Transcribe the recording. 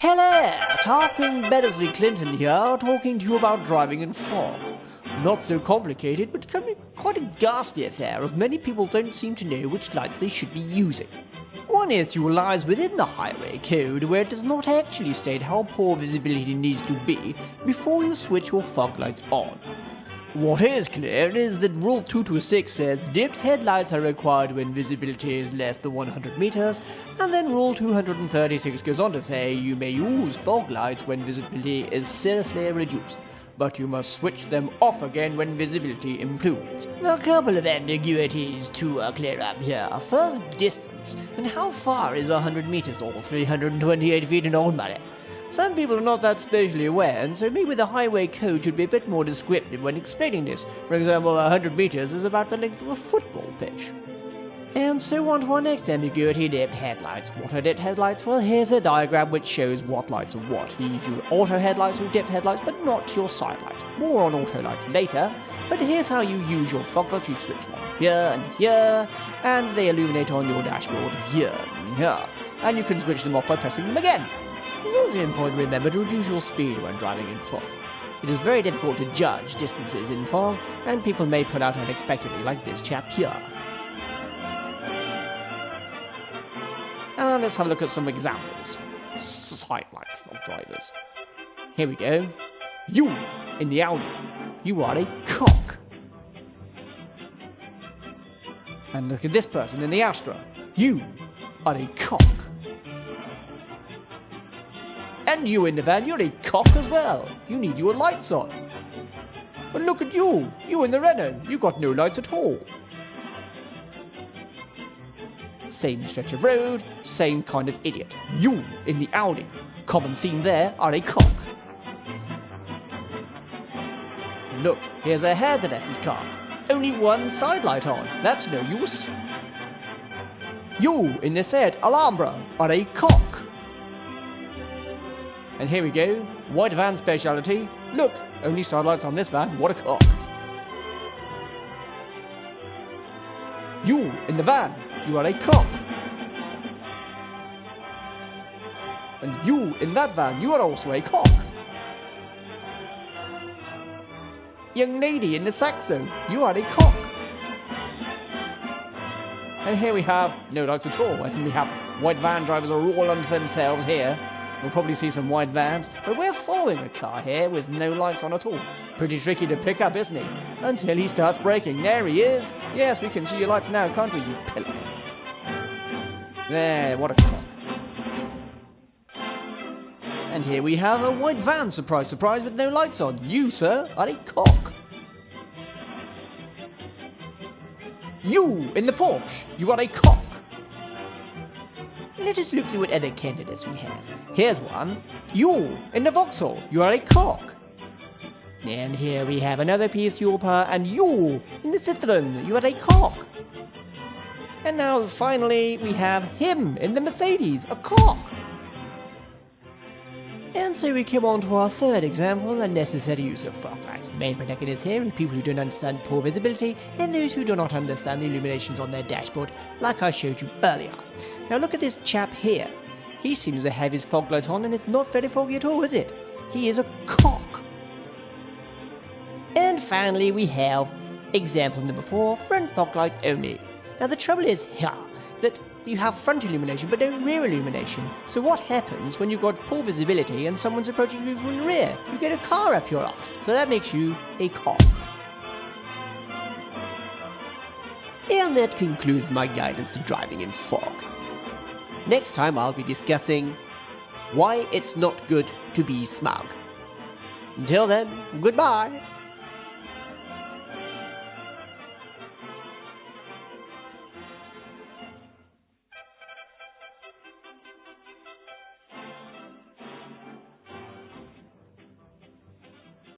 Hello, talking Baddesley-Clinton here, talking to you about driving in fog. Not so complicated, but can be quite a ghastly affair, as many people don't seem to know which lights they should be using. One issue lies within the highway code, where it does not actually state how poor visibility needs to be before you switch your fog lights on. What is clear is that Rule 226 says dipped headlights are required when visibility is less than 100 meters, and then Rule 236 goes on to say you may use fog lights when visibility is seriously reduced, but you must switch them off again when visibility improves. A couple of ambiguities to clear up here. First, distance, and how far is 100 meters or 328 feet in old money? Some people are not that spatially aware, and so maybe the highway code should be a bit more descriptive when explaining this. For example, 100 meters is about the length of a football pitch. And so on to our next ambiguity, dipped headlights. What are dipped headlights? Well, here's a diagram which shows what lights are what. You use your auto headlights or dipped headlights, but not your side lights. More on auto lights later, but here's how you use your fog lights. You switch one here and here, and they illuminate on your dashboard here and here. And you can switch them off by pressing them again. It's also important to remember to reduce your speed when driving in fog. It is very difficult to judge distances in fog, and people may pull out unexpectedly, like this chap here. And now let's have a look at some examples. Sideline fog drivers. Here we go. You, in the Audi, you are a cock. And look at this person in the Astra. You are a cock. And you in the van, you're a cock as well. You need your lights on. And look at you in the Renault, you got no lights at all. Same stretch of road, same kind of idiot. You in the Audi, common theme there, are a cock. Look, here's a hairdresser's car. Only one side light on, that's no use. You in the Seat Alhambra are a cock. And here we go, white van speciality. Look, only side lights on this van, what a cock. You, in the van, you are a cock. And you, in that van, you are also a cock. Young lady in the Saxo, you are a cock. And here we have no lights at all, and we have white van drivers are all unto themselves here. We'll probably see some white vans, but we're following a car here with no lights on at all. Pretty tricky to pick up, isn't he? Until he starts braking. There he is. Yes, we can see your lights now, can't we, you pillock? There, what a cock. And here we have a white van, surprise, surprise, with no lights on. You, sir, are a cock. You, in the Porsche, you are a cock. Let us look through what other candidates we have. Here's one. You, in the Vauxhall, you are a cock. And here we have another piece fuel power, and you, in the Citroën, you are a cock. And now, finally, we have him, in the Mercedes, a cock. And so we come on to our third example, unnecessary use of fog lights. The main protagonist here are people who don't understand poor visibility, and those who do not understand the illuminations on their dashboard, like I showed you earlier. Now look at this chap here. He seems to have his fog light on, and it's not very foggy at all, is it? He is a cock. And finally we have example number 4, front fog lights only. Now the trouble is here, that you have front illumination but no rear illumination. So what happens when you've got poor visibility and someone's approaching you from the rear? You get a car up your arse. So that makes you a cock. And that concludes my guidance to driving in fog. Next time I'll be discussing why it's not good to be smug. Until then, goodbye.